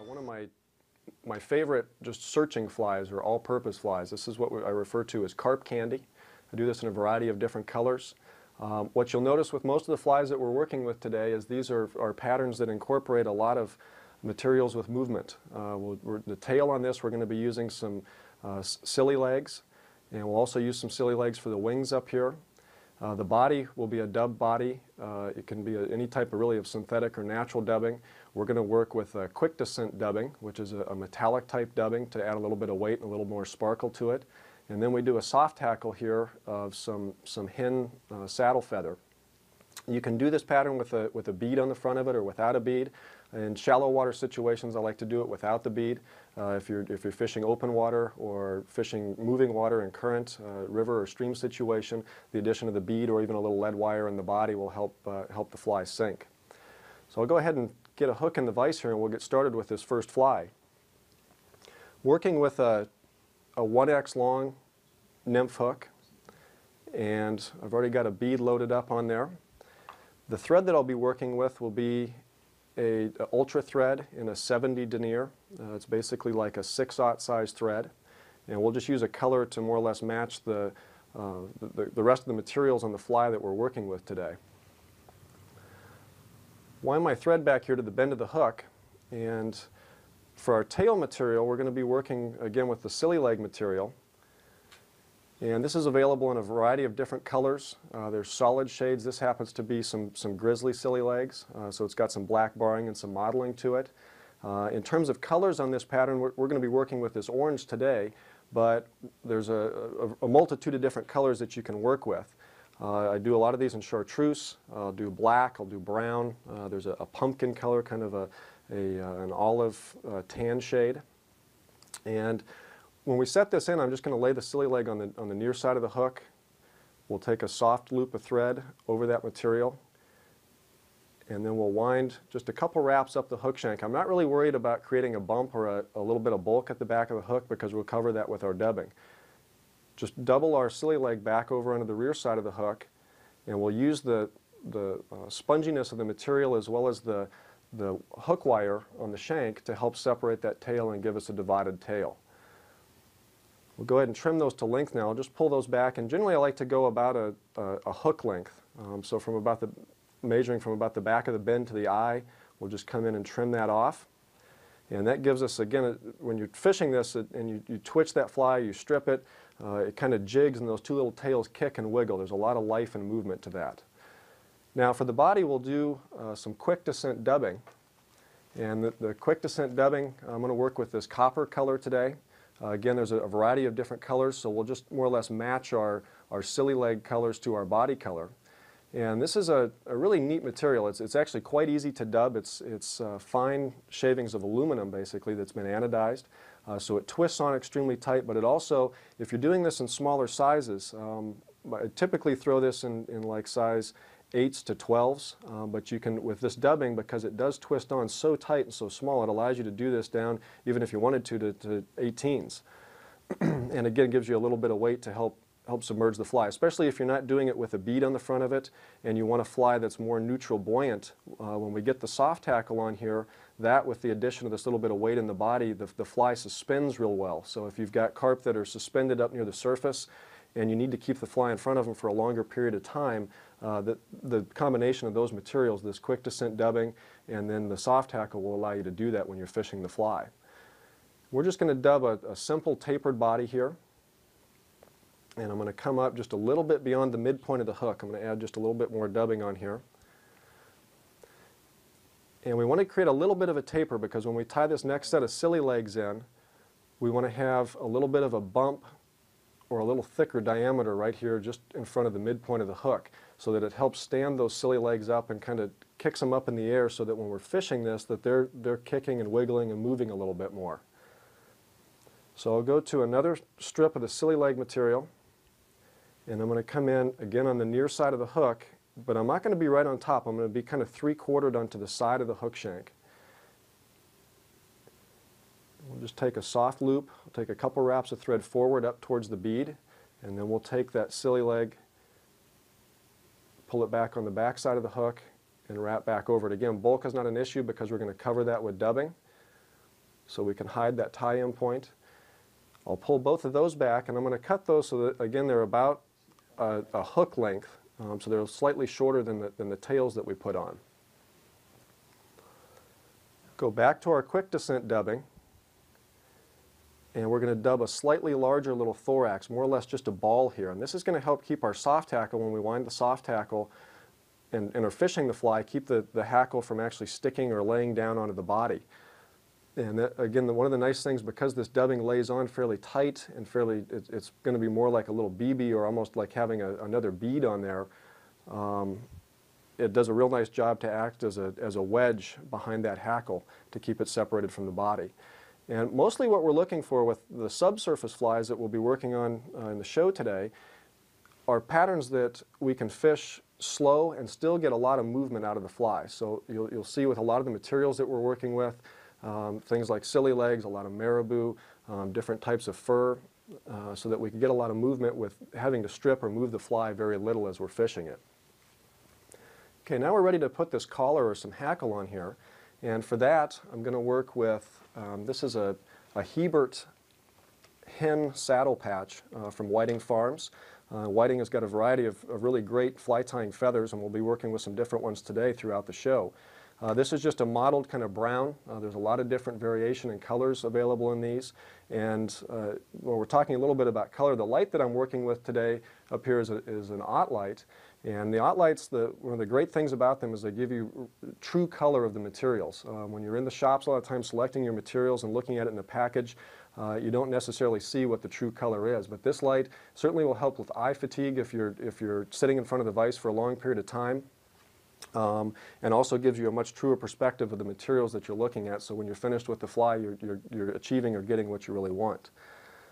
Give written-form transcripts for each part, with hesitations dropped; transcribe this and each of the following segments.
One of my favorite just searching flies or all-purpose flies. This is what I refer to as carp candy. I do this in a variety of different colors. What you'll notice with most of the flies that we're working with today is these are patterns that incorporate a lot of materials with movement. The tail on this, we're going to be using some silly legs, and we'll also use some silly legs for the wings up here. The body will be a dub body. It can be any type of synthetic or natural dubbing. We're going to work with quick descent dubbing, which is a metallic type dubbing to add a little bit of weight and a little more sparkle to it. And then we do a soft tackle here of some hen saddle feather. You can do this pattern with a bead on the front of it or without a bead. In shallow water situations, I like to do it without the bead. If you're fishing open water or fishing moving water in current, river or stream situation, the addition of the bead or even a little lead wire in the body will help the fly sink. So I'll go ahead and get a hook in the vise here and we'll get started with this first fly. Working with a 1X long nymph hook, and I've already got a bead loaded up on there. The thread that I'll be working with will be a ultra thread in a 70 denier. It's basically like a 6/0 size thread, and we'll just use a color to more or less match the rest of the materials on the fly that we're working with today. Wind my thread back here to the bend of the hook, and for our tail material we're going to be working again with the silly leg material. And this is available in a variety of different colors. There's solid shades. This happens to be some grizzly silly legs, so it's got some black barring and some modeling to it. In terms of colors on this pattern, we're going to be working with this orange today, but there's a multitude of different colors that you can work with. I do a lot of these in chartreuse. I'll do black, I'll do brown. There's a pumpkin color, kind of an olive tan shade. And when we set this in, I'm just going to lay the silly leg on the near side of the hook. We'll take a soft loop of thread over that material, and then we'll wind just a couple wraps up the hook shank. I'm not really worried about creating a bump or a little bit of bulk at the back of the hook because we'll cover that with our dubbing. Just double our silly leg back over onto the rear side of the hook, and we'll use the sponginess of the material as well as the hook wire on the shank to help separate that tail and give us a divided tail. We'll go ahead and trim those to length now. I'll just pull those back, and generally I like to go about a hook length. So measuring from about the back of the bend to the eye, we'll just come in and trim that off. And that gives us, again, when you're fishing this and you twitch that fly, you strip it, it kind of jigs and those two little tails kick and wiggle. There's a lot of life and movement to that. Now for the body, we'll do some quick descent dubbing. And the quick descent dubbing, I'm going to work with this copper color today. Again, there's a variety of different colors, so we'll just more or less match our silly leg colors to our body color. And this is a really neat material. It's actually quite easy to dub. It's fine shavings of aluminum, basically, that's been anodized. So it twists on extremely tight, but it also, if you're doing this in smaller sizes, I typically throw this in like size 8s to 12s, but you can, with this dubbing, because it does twist on so tight and so small, it allows you to do this down, even if you wanted to 18s. And again, it gives you a little bit of weight to help submerge the fly, especially if you're not doing it with a bead on the front of it and you want a fly that's more neutral buoyant. When we get the soft tackle on here, that with the addition of this little bit of weight in the body, the fly suspends real well. So if you've got carp that are suspended up near the surface and you need to keep the fly in front of them for a longer period of time, the combination of those materials, this quick descent dubbing and then the soft tackle, will allow you to do that when you're fishing the fly. We're just going to dub a simple tapered body here, and I'm going to come up just a little bit beyond the midpoint of the hook. I'm going to add just a little bit more dubbing on here. And we want to create a little bit of a taper because when we tie this next set of silly legs in, we want to have a little bit of a bump or a little thicker diameter right here just in front of the midpoint of the hook, so that it helps stand those silly legs up and kind of kicks them up in the air so that when we're fishing this, that they're kicking and wiggling and moving a little bit more. So I'll go to another strip of the silly leg material, and I'm going to come in again on the near side of the hook, but I'm not going to be right on top. I'm going to be kind of 3/4 onto the side of the hook shank. We'll just take a soft loop, we'll take a couple wraps of thread forward up towards the bead, and then we'll take that silly leg, pull it back on the back side of the hook, and wrap back over it. Again, bulk is not an issue because we're going to cover that with dubbing. so we can hide that tie-in point. I'll pull both of those back, and I'm going to cut those so that, again, they're about a hook length, so they're slightly shorter than the tails that we put on. Go back to our quick descent dubbing, and we're going to dub a slightly larger little thorax, more or less just a ball here. And this is going to help keep our soft tackle, when we wind the soft tackle and are fishing the fly, keep the hackle from actually sticking or laying down onto the body. And that, again, one of the nice things, because this dubbing lays on fairly tight and it's going to be more like a little BB, or almost like having another bead on there. It does a real nice job to act as a wedge behind that hackle to keep it separated from the body. And mostly what we're looking for with the subsurface flies that we'll be working on in the show today are patterns that we can fish slow and still get a lot of movement out of the fly. So you'll see with a lot of the materials that we're working with, things like silly legs, a lot of marabou, different types of fur, so that we can get a lot of movement with having to strip or move the fly very little as we're fishing it. Okay, now we're ready to put this collar or some hackle on here. And for that, I'm going to work with, this is a Hebert hen saddle patch from Whiting Farms. Whiting has got a variety of really great fly tying feathers, and we'll be working with some different ones today throughout the show. This is just a mottled kind of brown. There's a lot of different variation in colors available in these. And when we're talking a little bit about color, the light that I'm working with today up here is an Ott light. And the Ott lights, one of the great things about them is they give you true color of the materials. When you're in the shops a lot of times selecting your materials and looking at it in the package, you don't necessarily see what the true color is. But this light certainly will help with eye fatigue if you're sitting in front of the vise for a long period of time. And also gives you a much truer perspective of the materials that you're looking at, so when you're finished with the fly, you're achieving or getting what you really want.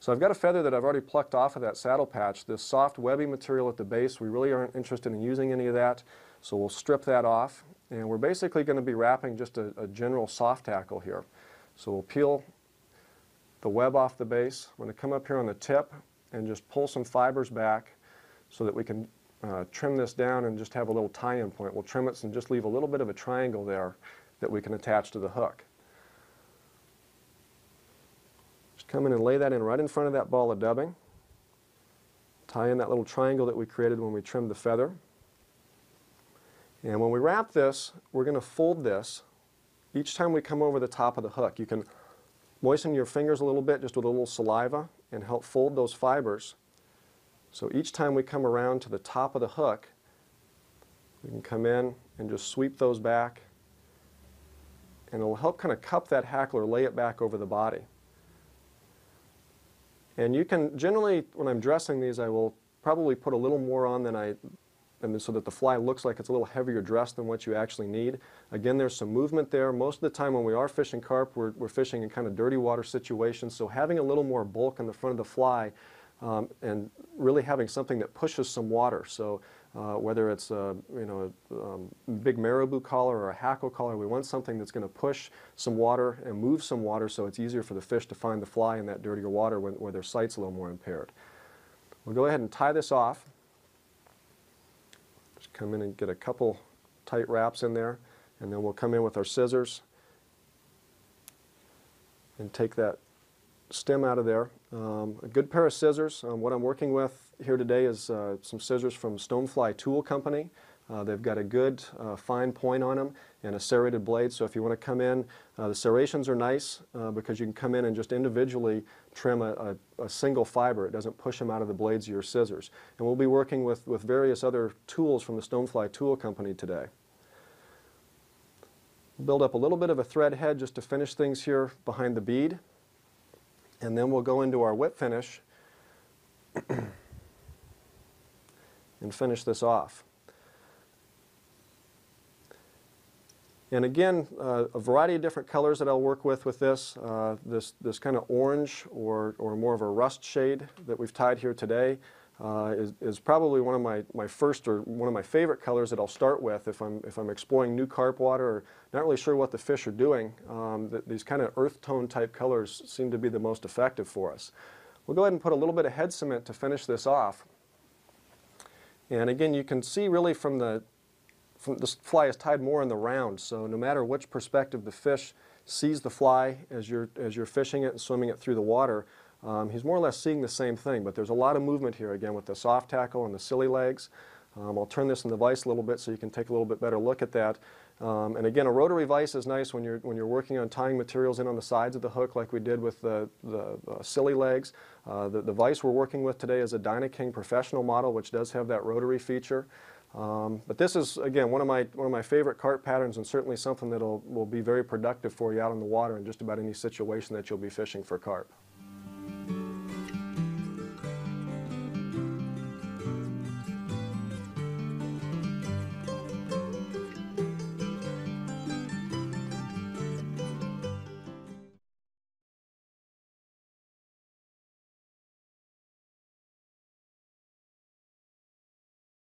So I've got a feather that I've already plucked off of that saddle patch. This soft webby material at the base, we really aren't interested in using any of that, so we'll strip that off. And we're basically going to be wrapping just a general soft tackle here. So we'll peel the web off the base. I'm going to come up here on the tip and just pull some fibers back so that we can trim this down and just have a little tie-in point. We'll trim it and just leave a little bit of a triangle there that we can attach to the hook. Just come in and lay that in right in front of that ball of dubbing. Tie in that little triangle that we created when we trimmed the feather. And when we wrap this, we're going to fold this each time we come over the top of the hook. You can moisten your fingers a little bit just with a little saliva and help fold those fibers. So each time we come around to the top of the hook, we can come in and just sweep those back, and it'll help kind of cup that hackle or lay it back over the body. And you can generally, when I'm dressing these, I will probably put a little more on so that the fly looks like it's a little heavier dressed than what you actually need. Again, there's some movement there. Most of the time when we are fishing carp, we're fishing in kind of dirty water situations, so having a little more bulk in the front of the fly and really having something that pushes some water. So whether it's a big marabou collar or a hackle collar, we want something that's going to push some water and move some water so it's easier for the fish to find the fly in that dirtier water where their sight's a little more impaired. We'll go ahead and tie this off. Just come in and get a couple tight wraps in there, and then we'll come in with our scissors and take that stem out of there. A good pair of scissors. What I'm working with here today is some scissors from Stonefly Tool Company. They've got a good fine point on them and a serrated blade, so if you want to come in, the serrations are nice because you can come in and just individually trim a single fiber. It doesn't push them out of the blades of your scissors. And we'll be working with various other tools from the Stonefly Tool Company today. Build up a little bit of a thread head just to finish things here behind the bead. And then we'll go into our whip finish and finish this off. And again, a variety of different colors that I'll work with this. This kind of orange or more of a rust shade that we've tied here today is probably one of my first or one of my favorite colors that I'll start with if I'm exploring new carp water or not really sure what the fish are doing. These kind of earth tone type colors seem to be the most effective for us. We'll go ahead and put a little bit of head cement to finish this off. And again, you can see really from this fly is tied more in the round, so no matter which perspective the fish sees the fly as you're fishing it and swimming it through the water, he's more or less seeing the same thing, but there's a lot of movement here again with the soft tackle and the silly legs. I'll turn this in the vise a little bit so you can take a little bit better look at that. And again, a rotary vise is nice when you're working on tying materials in on the sides of the hook like we did with the silly legs. The vise we're working with today is a Dynaking Professional model, which does have that rotary feature. But this is, again, one of my favorite carp patterns, and certainly something that will be very productive for you out on the water in just about any situation that you'll be fishing for carp.